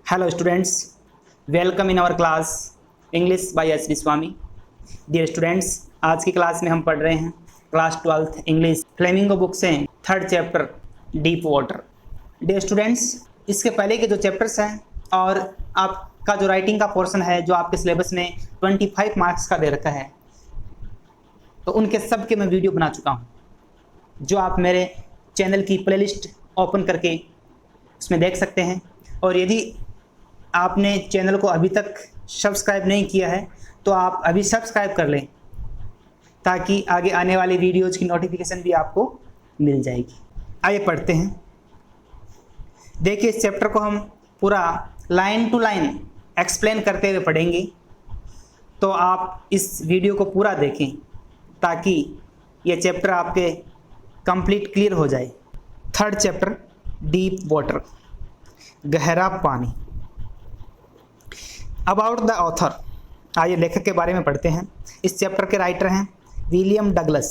Hello students, welcome in our class English by H D Swami. Dear students, आज की class में हम पढ़ रहे हैं class 12th English flamingo book से third chapter deep water. Dear students, इसके पहले के जो चैप्टर्स हैं और आपका जो राइटिंग का पोर्शन है जो आपके सिलेबस में 25 मार्क्स का दे रखा है, तो उनके सब के मैं वीडियो बना चुका हूँ, जो आप मेरे चैनल की प्लेलिस्ट ओपन करके उसमें देख सकते हैं। और यदि आपने चैनल को अभी तक सब्सक्राइब नहीं किया है तो आप अभी सब्सक्राइब कर लें, ताकि आगे आने वाली वीडियोज़ की नोटिफिकेशन भी आपको मिल जाएगी। आइए पढ़ते हैं। देखिए, इस चैप्टर को हम पूरा लाइन टू लाइन एक्सप्लेन करते हुए पढ़ेंगे, तो आप इस वीडियो को पूरा देखें ताकि ये चैप्टर आपके कंप्लीट क्लियर हो जाए। थर्ड चैप्टर डीप वाटर, गहरा पानी। अबाउट द ऑथर, आइए लेखक के बारे में पढ़ते हैं। इस चैप्टर के राइटर हैं William Douglas.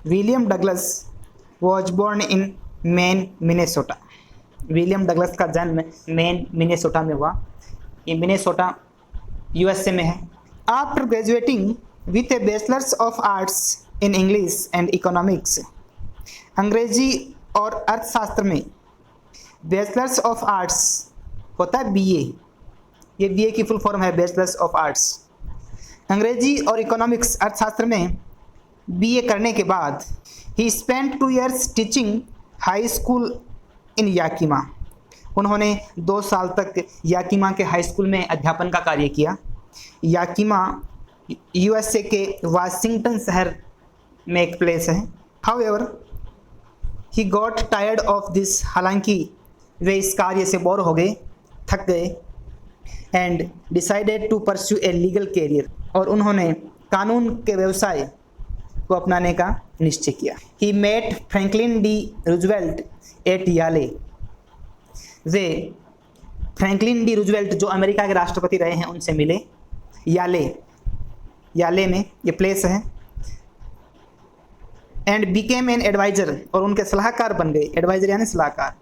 William Douglas was born in Maine, Minnesota. William Douglas का जन्म मेन, मिनेसोटा में हुआ। ये मिनेसोटा यूएसए में है। After graduating with A bachelors of arts in English and economics, अंग्रेजी और अर्थशास्त्र में बैचलर्स ऑफ आर्ट्स होता है बीए, ये बीए की फुल फॉर्म है बैचलर्स ऑफ आर्ट्स। अंग्रेजी और इकोनॉमिक्स अर्थशास्त्र में बीए करने के बाद ही spent 2 years teaching high school इन याकिमा। उन्होंने 2 साल तक याकिमा के हाई स्कूल में अध्यापन का कार्य किया। याकिमा यूएसए के वाशिंगटन शहर में एक प्लेस है। However he got tired of this, हालांकि वे इस कार्य से बोर हो गए, थक गए। And decided to pursue a legal career, और उन्होंने कानून के व्यवसाय को अपनाने का निश्चय किया। He met Franklin D Roosevelt at Yale. वे फ्रैंकलिन डी रूजवेल्ट, जो अमेरिका के राष्ट्रपति रहे हैं, उनसे मिले। याले में ये प्लेस है। एंड बिकेम एन एडवाइजर, और उनके सलाहकार बन गए। एडवाइजर यानी सलाहकार।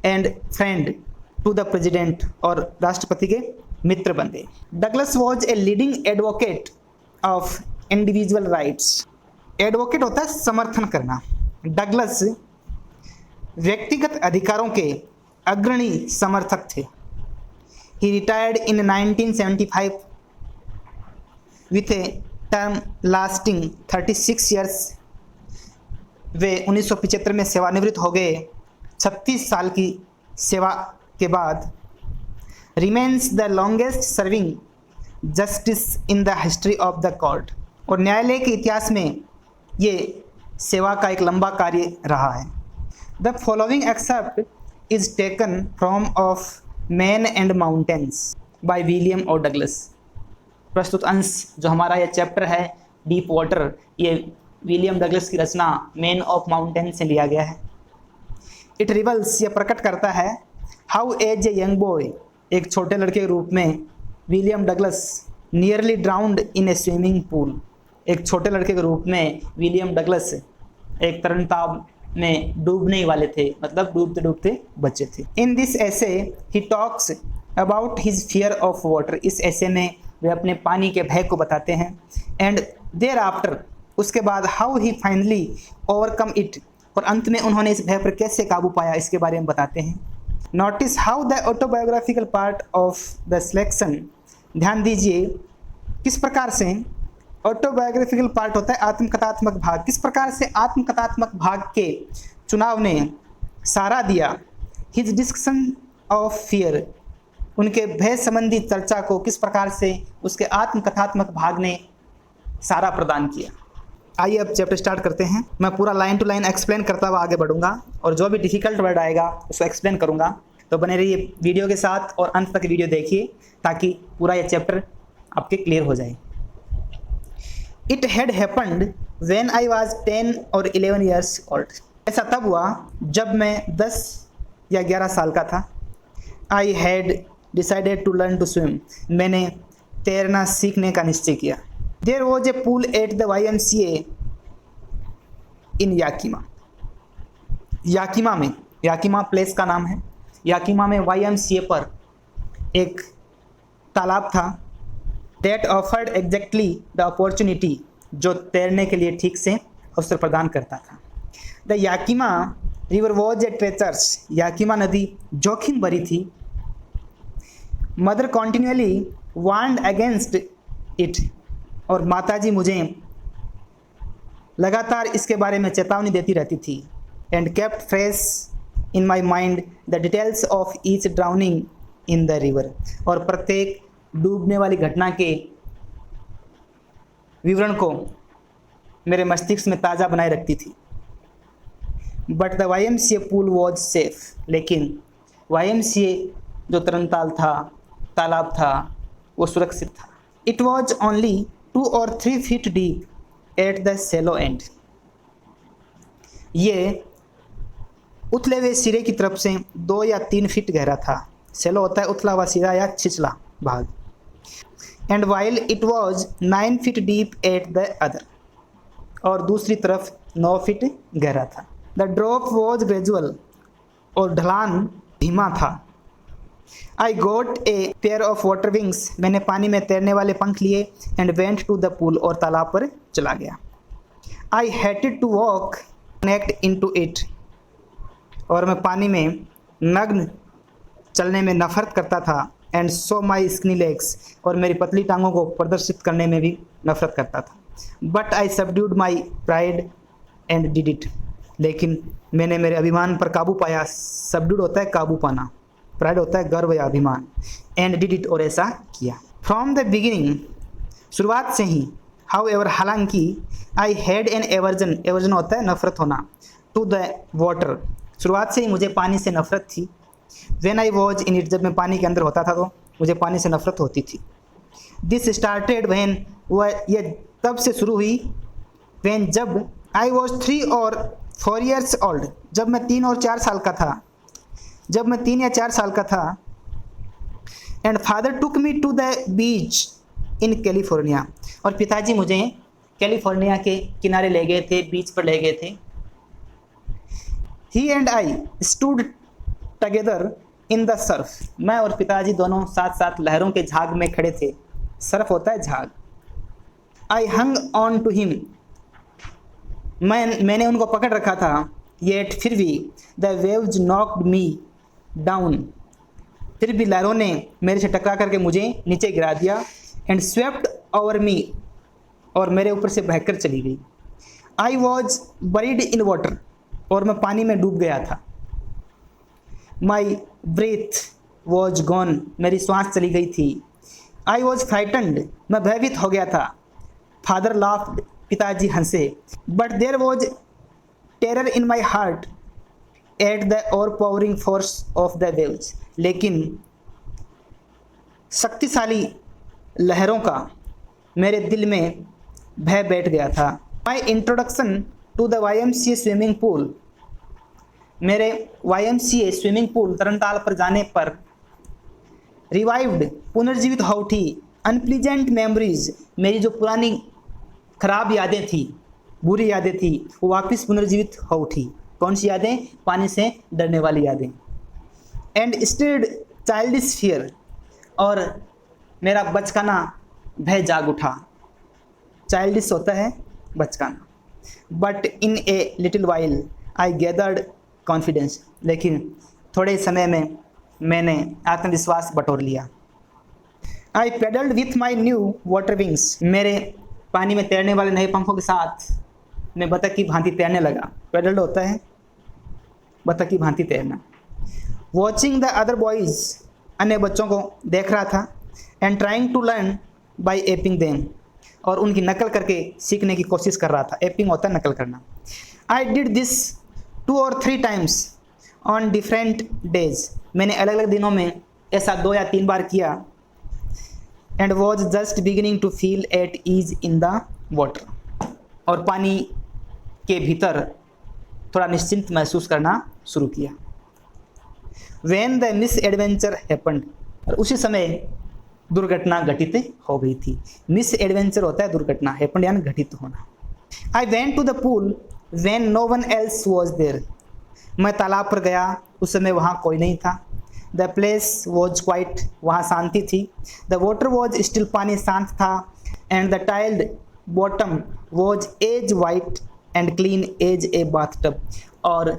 And friend to the president, और राष्ट्रपति के मित्र बन गए। Douglas was a leading advocate of individual rights. Advocate होता है समर्थन करना। डगलस व्यक्तिगत अधिकारों के अग्रणी समर्थक थे। He retired in 1975 with a term lasting 36 years। वे 1975 में सेवानिवृत्त हो गए, 36 साल की सेवा के बाद। Remains the longest serving justice in the history of the court, और न्यायालय के इतिहास में ये सेवा का एक लंबा कार्य रहा है। The following except is taken from of man and mountains by William O Douglas. प्रस्तुत अंश जो हमारा यह चैप्टर है डीप वाटर, ये विलियम डगलस की रचना मैन ऑफ माउंटेन से लिया गया है। इट रिवल्स, यह प्रकट करता है how as a young boy, एक छोटे लड़के के रूप में William Douglas nearly drowned in a swimming pool. एक छोटे लड़के के रूप में विलियम डगलस एक तरण ताब में डूबने ही वाले थे, मतलब डूबते डूबते बचे थे। In this essay he talks about his fear of water. इस एसे में वे अपने पानी के भय को बताते हैं। एंड देयर आफ्टर, उसके बाद how he finally overcome it, और अंत में उन्होंने इस भय पर कैसे काबू पाया, इसके बारे में बताते हैं। Notice how the autobiographical part of the selection. ध्यान दीजिए किस प्रकार से ऑटोबायोग्राफिकल पार्ट होता है आत्मकथात्मक भाग, किस प्रकार से आत्मकथात्मक भाग के चुनाव ने सहारा दिया। हिज डिस्कशन ऑफ फियर, उनके भय संबंधी चर्चा को किस प्रकार से उसके आत्मकथात्मक भाग ने सहारा प्रदान किया। आइए अब चैप्टर स्टार्ट करते हैं। मैं पूरा लाइन टू लाइन एक्सप्लेन करता हुआ आगे बढ़ूंगा, और जो भी डिफिकल्ट वर्ड आएगा उसको एक्सप्लेन करूंगा। तो बने रहिए वीडियो के साथ और अंत तक वीडियो देखिए, ताकि पूरा ये चैप्टर आपके क्लियर हो जाए। It had happened when I was 10 or 11 years old। ऐसा तब हुआ जब मैं 10 या 11 साल का था। I had decided to learn to swim, मैंने तैरना सीखने का निश्चय किया। There was a pool at the YMCA in Yakima. Yakima में, याकिमा प्लेस का नाम है, याकिमा में YMCA पर एक तालाब था, that offered exactly the opportunity, जो तैरने के लिए ठीक से अवसर प्रदान करता था। The Yakima river was a treacherous, Yakima नदी जोखिम भरी थी। Mother continually warned against it, और माताजी मुझे लगातार इसके बारे में चेतावनी देती रहती थी। And kept fresh in my mind the details of each drowning in the river, और प्रत्येक डूबने वाली घटना के विवरण को मेरे मस्तिष्क में ताज़ा बनाए रखती थी। But the YMCA pool was safe, लेकिन YMCA जो तरनताल था, तालाब था, वो सुरक्षित था। It was only 2 or 3 feet deep at the shallow end, ये उथले हुए सिरे की तरफ से 2 या 3 फीट गहरा था। सेलो होता है उथला हुआ सिरा या छिछला भाग। And while it was 9 feet deep at the other, और दूसरी तरफ 9 फीट गहरा था। द ड्रॉप वॉज ग्रेजुअल, और ढलान धीमा था। I got a pair of water wings, मैंने पानी में तैरने वाले पंख लिए। And went to the pool, और तालाब पर चला गया। I hated to walk naked into it, और मैं पानी में नग्न चलने में नफरत करता था। And so my skinny legs, और मेरी पतली टांगों को प्रदर्शित करने में भी नफरत करता था। But I subdued my pride and did it, लेकिन मैंने मेरे अभिमान पर काबू पाया। सबड्यूड होता है काबू पाना, प्राइड होता है गर्व या अभिमान। एंड डिड इट, और ऐसा किया। फ्रॉम द बिगिनिंग, शुरुआत से ही, हाउ एवर, हालांकि, I had an aversion, aversion होता है नफरत होना, टू द वाटर, शुरुआत से ही मुझे पानी से नफरत थी। When I was in it, जब मैं पानी के अंदर होता था तो मुझे पानी से नफरत होती थी। दिस स्टार्टेड व्हेन, वह ये तब से शुरू हुई, व्हेन, जब I was 3 or 4 years old, जब मैं 3 और 4 साल का था, जब मैं 3 या 4 साल का था। And father took me to the beach in California, और पिताजी मुझे कैलिफोर्निया के किनारे ले गए थे, बीच पर ले गए थे। He and I stood together in the surf, मैं और पिताजी दोनों साथ साथ लहरों के झाग में खड़े थे। सर्फ होता है झाग। आई हंग ऑन टू हिम, मैंने उनको पकड़ रखा था। येट, फिर भी, the waves knocked me down, फिर भी लहरों ने मेरे से टकरा करके मुझे नीचे गिरा दिया। एंड स्वेप्ट ओवर मी, और मेरे ऊपर से बहकर चली गई। I was buried in water, और मैं पानी में डूब गया था। माई ब्रेथ वॉज गॉन, मेरी सांस चली गई थी। आई वॉज फ्राइटनड, मैं भयभीत हो गया था। फादर लाफ्ड, पिताजी हंसे। But there was terror in my heart at the overpowering force of the waves, लेकिन शक्तिशाली लहरों का मेरे दिल में भय बैठ गया था। My introduction to the YMCA swimming pool, मेरे YMCA स्विमिंग पूल तरनताल पर जाने पर रिवाइव्ड, पुनर्जीवित हो उठी। अनप्लीजेंट मेमोरीज, मेरी जो पुरानी खराब यादें थी, बुरी यादें थी, वो वापस पुनर्जीवित हो उठी। कौन सी यादें? पानी से डरने वाली यादें। एंड स्टिर्ड चाइल्डिश फियर, और मेरा बचकाना भय जाग उठा। चाइल्डिश होता है बचकाना। But in a little while I gathered confidence, लेकिन थोड़े समय में मैंने आत्मविश्वास बटोर लिया। I paddled with my new water wings, मेरे पानी में तैरने वाले नए पंखों के साथ मैं बतख की भांति तैरने लगा। पेडल्ड होता है बतख की भांति तैरना। वॉचिंग द अदर बॉयज़, अन्य बच्चों को देख रहा था। And trying to learn by aping them, और उनकी नकल करके सीखने की कोशिश कर रहा था। एपिंग होता है नकल करना। I did this 2 or 3 times on different days, मैंने अलग अलग दिनों में ऐसा 2 या 3 बार किया। And was just beginning to feel at ease in the water, और पानी के भीतर थोड़ा निश्चिंत महसूस करना शुरू किया। When the miss adventure happened, और उसी समय दुर्घटना घटित हो गई थी। मिस एडवेंचर होता है दुर्घटना, हैपेंड यानी घटित होना। I went to the pool when no one else was there, मैं तालाब पर गया, उस समय वहाँ कोई नहीं था। द प्लेस वॉज क्वाइट, वहाँ शांति थी। द वाटर वॉज स्टिल, पानी शांत था। And the tiled bottom was as white and clean as a bathtub, और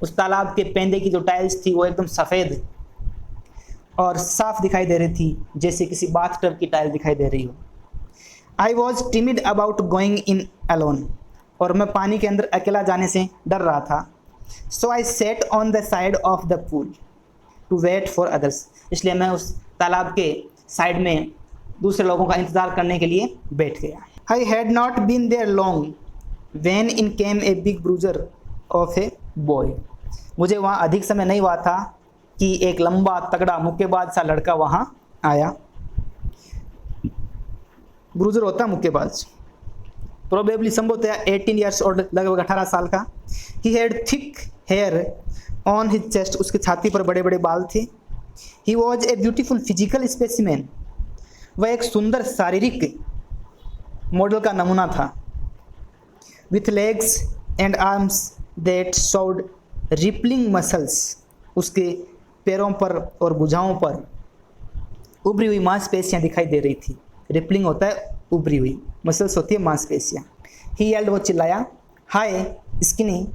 उस तालाब के पेंदे की जो टाइल्स थी वो एकदम सफ़ेद और साफ दिखाई दे रही थी, जैसे किसी बाथटब की टाइल दिखाई दे रही हो। I was timid about going in alone, और मैं पानी के अंदर अकेला जाने से डर रहा था। So I sat on the side of the pool to wait for others, इसलिए मैं उस तालाब के साइड में दूसरे लोगों का इंतज़ार करने के लिए बैठ गया। I had not been there long when in came a big bruiser of a boy, मुझे वहाँ अधिक समय नहीं हुआ था कि एक लंबा तगड़ा मुक्केबाज सा लड़का वहाँ आया। ब्रूजर होता मुक्केबाज, प्रोबेबली संभवतः 18 ईयर्स ओल्ड, लगभग 18 साल का। He had thick hair on his chest, उसकी छाती पर बड़े बड़े बाल थे। He was a beautiful physical specimen, वह एक सुंदर शारीरिक मॉडल का नमूना था। With legs and arms that showed rippling muscles, उसके पैरों पर और भुजाओं पर उभरी हुई मांसपेशियां दिखाई दे रही थी। रिपलिंग होता है उभरी हुई, मसल्स होती है मांसपेशियां। ही येल्ड, वो चिल्लाया, हाय स्किनी,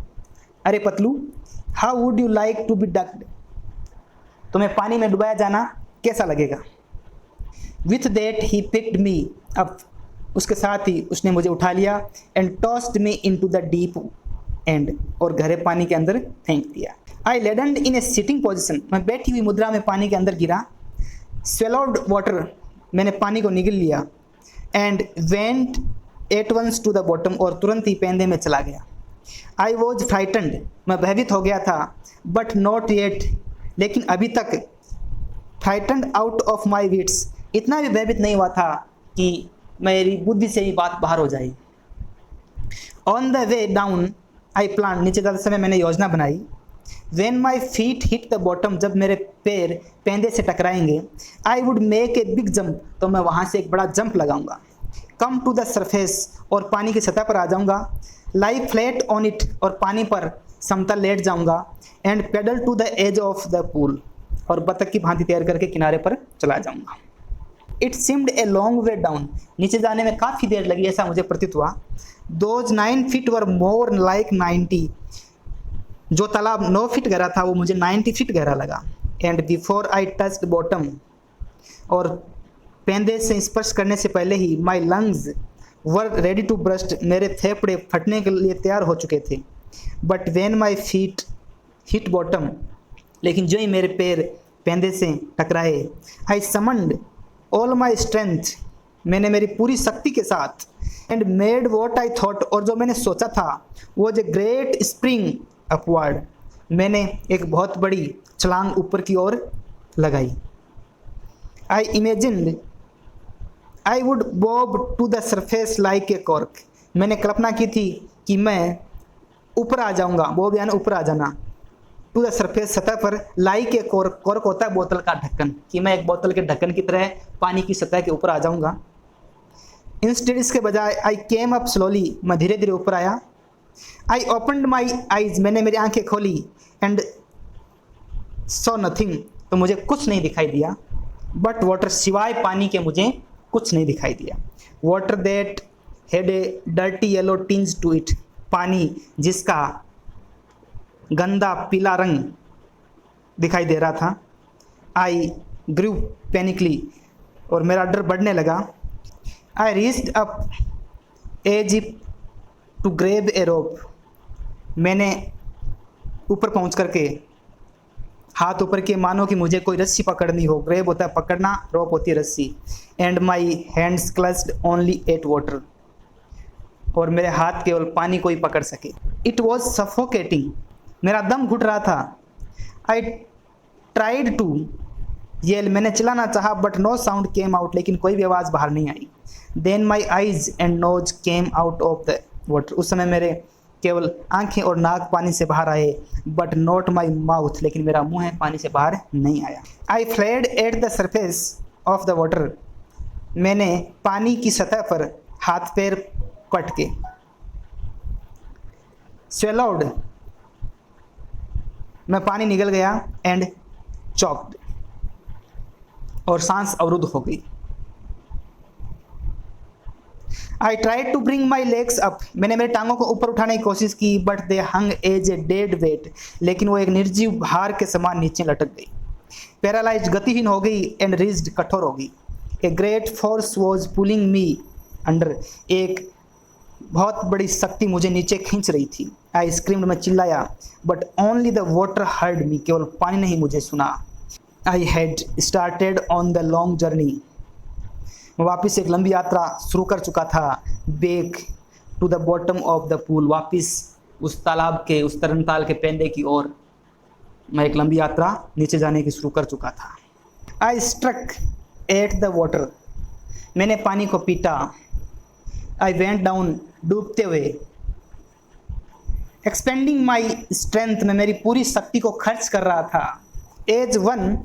अरे पतलू, how would you like to be ducked, तुम्हें पानी में डुबाया जाना कैसा लगेगा। With that he picked me up, उसके साथ ही उसने मुझे उठा लिया। And tossed me into the deep end, और गहरे पानी के अंदर फेंक दिया। I landed in a sitting position, मैं बैठी हुई मुद्रा में पानी के अंदर गिरा। स्वेलोड वाटर, मैंने पानी को निगल लिया। And went at once to the bottom, और तुरंत ही पेंदे में चला गया। आई वॉज फ्राइटनड, मैं भयभीत हो गया था। बट नॉट येट, लेकिन अभी तक। Frightened out of my wits, इतना भी भयभीत नहीं हुआ था कि मेरी बुद्धि से ही बात बाहर हो जाए। On the way down I plan, नीचे जाते समय मैंने योजना बनाई। When my feet hit the bottom, जब मेरे पैर पेंदे से टकराएंगे, I would make a big jump, तो मैं वहाँ से एक बड़ा जंप लगाऊंगा। Come to the surface, और पानी की सतह पर आ जाऊंगा। Lie flat on it, और पानी पर समतल लेट जाऊंगा। And pedal to the edge of the pool, और बतख की भांति तैर करके किनारे पर चला जाऊंगा। It seemed a long way down, नीचे जाने में काफ़ी देर लगी ऐसा मुझे प्रतीत हुआ। Those 9 feet were more like 90, जो तालाब 9 फीट गहरा था वो मुझे 90 फीट गहरा लगा। And before I touched bottom, और पेंदे से स्पर्श करने से पहले ही my lungs were ready to burst, मेरे फेफड़े फटने के लिए तैयार हो चुके थे। But when my feet hit bottom, लेकिन जो ही मेरे पैर पेंदे से टकराए, I summoned all my strength, मैंने मेरी पूरी शक्ति के साथ। And made what I thought, और जो मैंने सोचा था वो जो ग्रेट स्प्रिंग अपवर्ड, मैंने एक बहुत बड़ी छलांग ऊपर की ओर लगाई। I imagined I would bob to the surface like a cork, मैंने कल्पना की थी कि मैं ऊपर आ जाऊंगा, बॉब यानी ऊपर आ जाना। टू द सरफेस, सतह पर। लाइक ए कॉर्क, कॉर्क होता है बोतल का ढक्कन, कि मैं एक बोतल के ढक्कन की तरह पानी की सतह के ऊपर आ जाऊंगा। इंस्टेड, इसके बजाय, आई केम अप स्लोली, मैं धीरे धीरे ऊपर आया। आई ओपनड माई आइज, मैंने मेरी आंखें खोली। एंड सॉ नथिंग, तो मुझे कुछ नहीं दिखाई दिया। बट वाटर, सिवाय पानी के मुझे कुछ नहीं दिखाई दिया। Water that had a dirty yellow tinge to it, पानी जिसका गंदा पीला रंग दिखाई दे रहा था। आई ग्रू पैनिकली, और मेरा डर बढ़ने लगा। I reached up as if to grab a rope, मैंने ऊपर पहुंच करके हाथ ऊपर किए मानो कि मुझे कोई रस्सी पकड़नी हो। ग्रेब होता है पकड़ना, रोप होती है रस्सी। And my hands clutched only at water, और मेरे हाथ केवल पानी को ही पकड़ सके। इट वॉज सफोकेटिंग, मेरा दम घुट रहा था। आई ट्राइड टू येल, मैंने चिल्लाना चाहा, but no sound came out, लेकिन कोई भी आवाज़ बाहर नहीं आई। Then my eyes and nose came out of the water, उस समय मेरे केवल आंखें और नाक पानी से बाहर आए। बट नॉट माई माउथ, लेकिन मेरा मुंह है पानी से बाहर नहीं आया। I flailed at the surface of the water, मैंने पानी की सतह पर हाथ पैर कट के। स्वेलोड, मैं पानी निगल गया। एंड चॉक्ड, और सांस अवरुद्ध हो गई। I tried to bring my legs up, मैंने मेरे टांगों को ऊपर उठाने की कोशिश की, but they hung as a dead weight, लेकिन वो एक निर्जीव भार के समान नीचे लटक गई। पैरालाइज्ड, गतिहीन हो गई, एंड रिज्ड, कठोर हो गई। A great force was pulling me under, एक बहुत बड़ी शक्ति मुझे नीचे खींच रही थी। आई स्क्रीम्ड, मैं चिल्लाया, but only the water heard me, केवल पानी ने ही मुझे सुना। I had started on the long journey, मैं वापस एक लंबी यात्रा शुरू कर चुका था। Back to the bottom of the pool, वापस उस तालाब के, उस तरनताल के पेंदे की ओर मैं एक लंबी यात्रा नीचे जाने की शुरू कर चुका था। I struck at the water, मैंने पानी को पीटा। आई वेंट डाउन, डूबते हुए। एक्सपेंडिंग माई स्ट्रेंथ, मैं मेरी पूरी शक्ति को खर्च कर रहा था। As one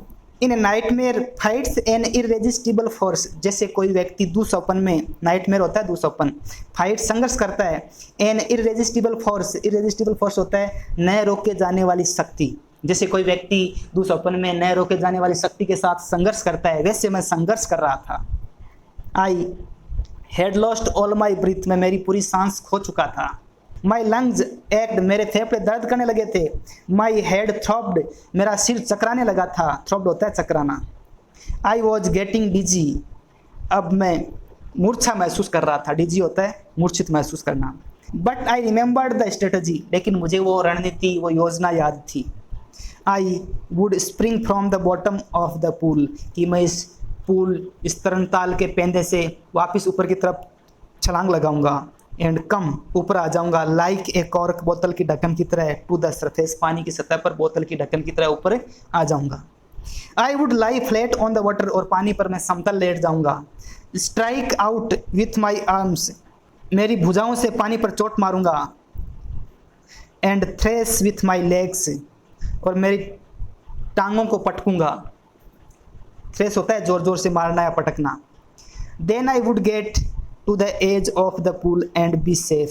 in a nightmare fights an irresistible force, जैसे कोई व्यक्ति दूसौपन में, नाइटमेयर होता है दूसौपन, फाइट संघर्ष करता है। An irresistible force, irresistible force होता है न रोके जाने वाली शक्ति, जैसे कोई व्यक्ति दूसौपन में न रोके जाने वाली शक्ति के साथ संघर्ष करता है, वैसे मैं संघर्ष कर रहा था। I had lost all my breath, मैं मेरी पूरी सांस खो चुका था। माई लंग्स एक्ट, मेरे फेफड़े दर्द करने लगे थे। माई हेड थ्रॉब्ड, मेरा सिर चकराने लगा था, थ्रॉब्ड होता है चकराना। आई वॉज गेटिंग डिजी, अब मैं मूर्छा महसूस कर रहा था, डिजी होता है मूर्छित महसूस करना। But I remembered the strategy, लेकिन मुझे वो रणनीति, वो योजना याद थी। I would spring from the bottom of the pool, कि मैं इस पूल, इस तरनताल के पेंदे से वापस ऊपर की तरफ छलांग लगाऊंगा। एंड कम, ऊपर आ जाऊंगा, लाइक ए कॉर्क, बोतल की ढक्कन की तरह, टू द सरफेस, पानी की सतह पर बोतल की ढक्कन की तरह ऊपर आ जाऊंगा। I would lie flat on the water, और पानी पर मैं समतल लेट जाऊंगा। Strike out with my arms, मेरी भुजाओं से पानी पर चोट मारूंगा। एंड थ्रेस विथ माई लेग्स, और मेरी टांगों को पटकूंगा। थ्रेस होता है जोर जोर से मारना या पटकना। Then I would get to the edge of the pool and be safe,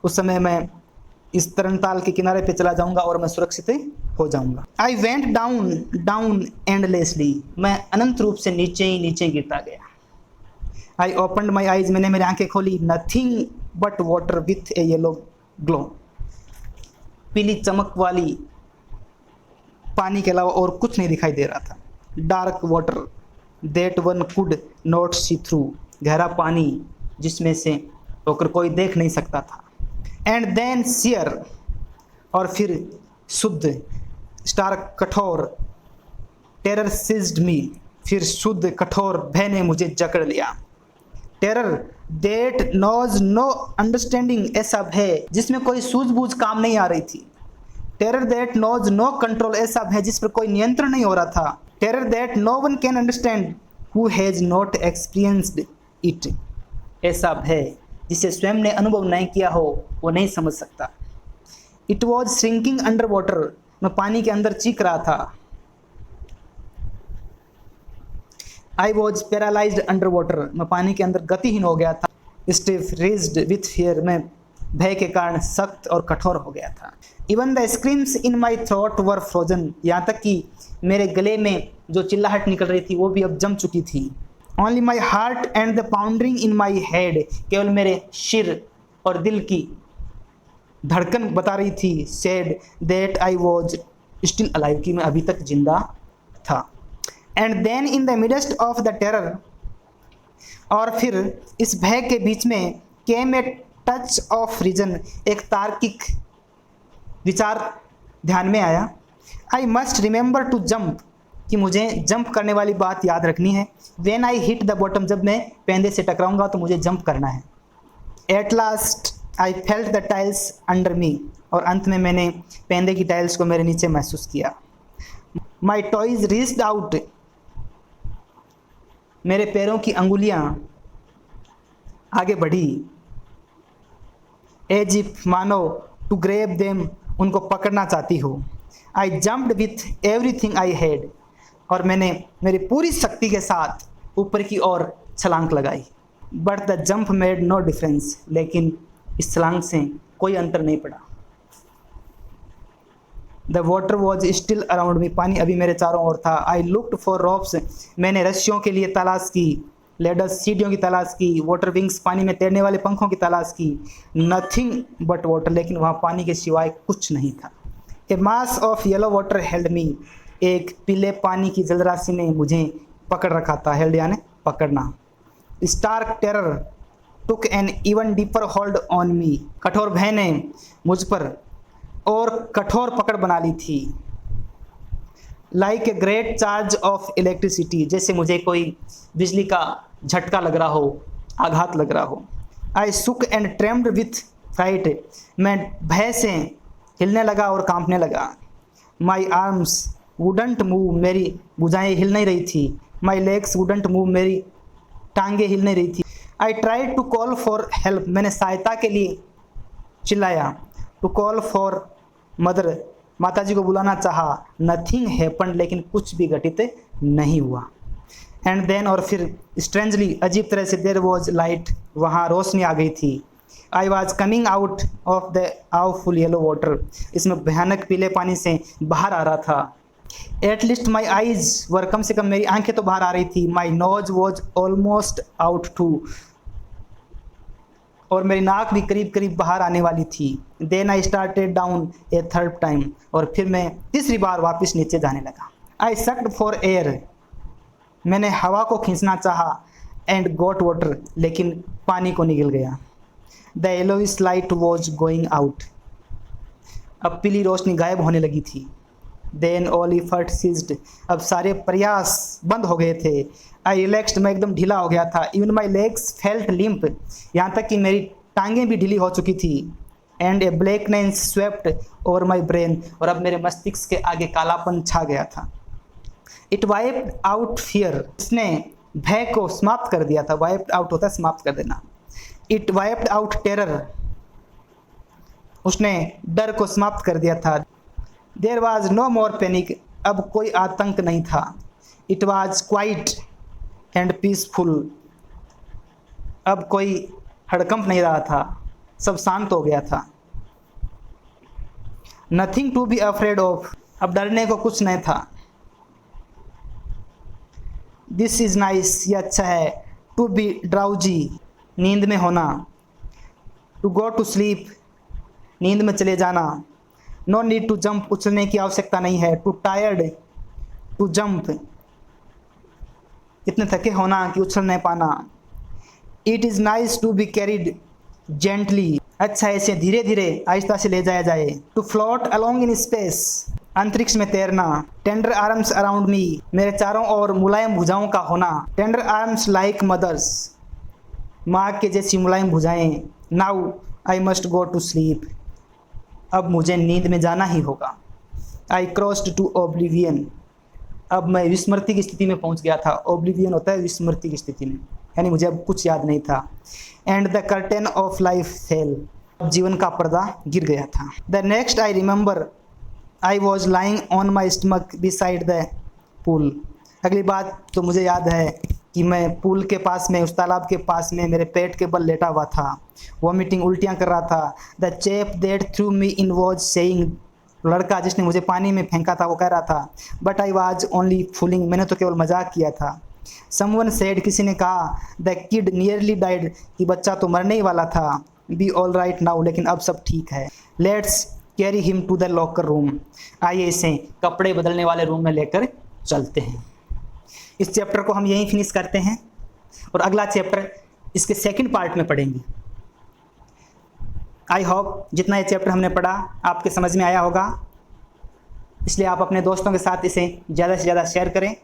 उस समय मैं इस तरनताल के किनारे पे चला जाऊंगा और मैं सुरक्षित हो जाऊंगा। I went down down endlessly, मैं अनंत रूप से नीचे ही नीचे गिरता गया। आई ओपनड माई आइज, मैंने मेरी आंखें खोली। Nothing but water with A yellow glow, पीली चमक वाली पानी के अलावा और कुछ नहीं दिखाई दे रहा था। Dark water that one could not see through, गहरा पानी जिसमें से होकर कोई देख नहीं सकता था। एंड देन सियर, और फिर शुद्ध, स्टार्क, कठोर। टेरर सीज्ड मी, फिर शुद्ध कठोर भय ने मुझे जकड़ लिया। Terror that knows no understanding, ऐसा भय जिसमें कोई सूझबूझ काम नहीं आ रही थी। Terror that knows no control, ऐसा भय जिस पर कोई नियंत्रण नहीं हो रहा था। Terror that no one can understand who has not experienced it, ऐसा भय जिसे स्वयं ने अनुभव नहीं किया हो वो नहीं समझ सकता। It was shrinking under water, मैं पानी के अंदर चीख रहा था। I was paralysed under water, मैं पानी के अंदर गतिहीन हो गया था। स्टिफ रिज्ड विथ फियर, मैं भय के कारण सख्त और कठोर हो गया था। Even the screams in my throat were frozen, यहाँ तक कि मेरे गले में जो चिल्लाहट निकल रही थी वो भी अब जम चुकी थी। Only my heart and the pounding in my head, केवल मेरे सिर और दिल की धड़कन बता रही थी, said that I was still alive, कि मैं अभी तक जिंदा था। And then in the midst of the terror, और फिर इस भय के बीच में came a touch of reason, एक तार्किक विचार ध्यान में आया। I must remember to jump, कि मुझे जंप करने वाली बात याद रखनी है। When I hit the bottom, जब मैं पेंदे से टकराऊंगा तो मुझे जंप करना है। At last I felt the tiles under मी, और अंत में मैंने पेंदे की टाइल्स को मेरे नीचे महसूस किया। माई टॉयज रीच्ड आउट, मेरे पैरों की अंगुलियां आगे बढ़ी। एज इफ, मानो, टू ग्रेब देम, उनको पकड़ना चाहती हो। आई jumped with everything I had, और मैंने मेरी पूरी शक्ति के साथ ऊपर की ओर छलांग लगाई। But the jump made no difference, लेकिन इस छलांग से कोई अंतर नहीं पड़ा। The water was still around me, पानी अभी मेरे चारों ओर था। आई लुक्ड फॉर रॉप्स, मैंने रस्सियों के लिए तलाश की। लेडर्स, सीढ़ियों की तलाश की। वाटर विंग्स, पानी में तैरने वाले पंखों की तलाश की। नथिंग बट वाटर, लेकिन वहाँ पानी के सिवाय कुछ नहीं था। A mass of yellow water held me, एक पीले पानी की जलराशि ने मुझे पकड़ रखा था। हेल्ड यानी पकड़ना। Stark terror took an even deeper hold on me, कठोर भय ने मुझ पर और कठोर पकड़ बना ली थी। Like a great charge of electricity, जैसे मुझे कोई बिजली का झटका लग रहा हो, आघात लग रहा हो। आई सुक एंड ट्रेम्ड विथ फ्राइट, मैं भय से हिलने लगा और कांपने लगा। माई आर्म्स वुडंट मूव, मेरी भुजाएं हिल नहीं रही थी। माई लेग्स वुडंट मूव, मेरी टांगे हिल नहीं रही थी। I tried to call for help, मैंने सहायता के लिए चिल्लाया। टू कॉल फॉर मदर, माता जी को बुलाना चाहा। नथिंग हैपन्ड, लेकिन कुछ भी घटित नहीं हुआ। एंड देन, और फिर स्ट्रेंजली, अजीब तरह से, देयर वॉज लाइट, वहाँ रोशनी आ गई थी। I was coming out of the awful yellow water, इसमें भयानक पीले पानी से बाहर आ रहा था। At least my eyes were, कम से कम मेरी आंखें तो बाहर आ रही थी। My nose was almost out too, और मेरी नाक भी करीब करीब बाहर आने वाली थी। Then I started down a third time, और फिर मैं तीसरी बार वापस नीचे जाने लगा। आई सक्ड फॉर एयर, मैंने हवा को खींचना चाहा। एंड गॉट वाटर, लेकिन पानी को निगल गया। The yellowish light was going out, अब पीली रोशनी गायब होने लगी थी। देन ऑल एफर्ट सीज्ड, अब सारे प्रयास बंद हो गए थे। आई रिलैक्स्ड, मैं एकदम ढीला हो गया था। Even my legs felt limp, यहाँ तक कि मेरी टांगें भी ढीली हो चुकी थी। And A blackness swept over my brain, और अब मेरे मस्तिष्क के आगे कालापन छा गया था। इट वाइप्ड आउट फियर, इसने भय को समाप्त कर दिया था। वाइप्ड आउट होता है समाप्त कर देना। इट वाइप्ड आउट टेरर, उसने डर को समाप्त कर दिया था। There was no more panic, अब कोई आतंक नहीं था। It was quiet and peaceful, अब कोई हड़कंप नहीं रहा था, सब शांत हो गया था। Nothing to be afraid of, अब डरने को कुछ नहीं था। दिस इज नाइस, ये अच्छा है। टू बी ड्राउजी, नींद में होना। टू गो टू स्लीप, नींद में चले जाना। नो नीड टू जंप, उछलने की आवश्यकता नहीं है। टू टायर्ड टू जंप, इतने थके होना कि उछल नहीं पाना। It is nice to be carried gently, अच्छा ऐसे धीरे धीरे आहिस्ता से ले जाया जाए। To float along in space, अंतरिक्ष में तैरना। टेंडर आर्म्स अराउंड मी, मेरे चारों ओर मुलायम भुजाओं का होना। टेंडर आर्म्स लाइक मदर्स, माँ के जैसी मुलायम भुजाएं। Now I must go to sleep, अब मुझे नींद में जाना ही होगा। आई क्रॉस्ड टू ओब्लिवियन, अब मैं विस्मृति की स्थिति में पहुंच गया था। ओब्लिवियन होता है विस्मृति की स्थिति में, यानी मुझे अब कुछ याद नहीं था। And the curtain of life fail, जीवन का पर्दा गिर गया था। The next I remember I was lying on my stomach beside the pool, अगली बात तो मुझे याद है कि मैं पूल के पास में, उस तालाब के पास में मेरे पेट के बल लेटा हुआ था। वॉमिटिंग, उल्टियाँ कर रहा था। The cheap that through me in was saying, लड़का जिसने मुझे पानी में फेंका था वो कह रहा था, but I was only fooling, मैंने तो केवल मजाक किया था। समवन सेड, किसी ने कहा, द किड नियरली डाइड, कि बच्चा तो मरने ही वाला था। बी ऑल राइट नाउ, लेकिन अब सब ठीक है। Let's carry him to the locker room, आइए इसे कपड़े बदलने वाले रूम में लेकर चलते हैं। इस चैप्टर को हम यहीं फिनिश करते हैं और अगला चैप्टर इसके सेकंड पार्ट में पढ़ेंगे। आई होप जितना ये चैप्टर हमने पढ़ा आपके समझ में आया होगा, इसलिए आप अपने दोस्तों के साथ इसे ज़्यादा से ज़्यादा शेयर करें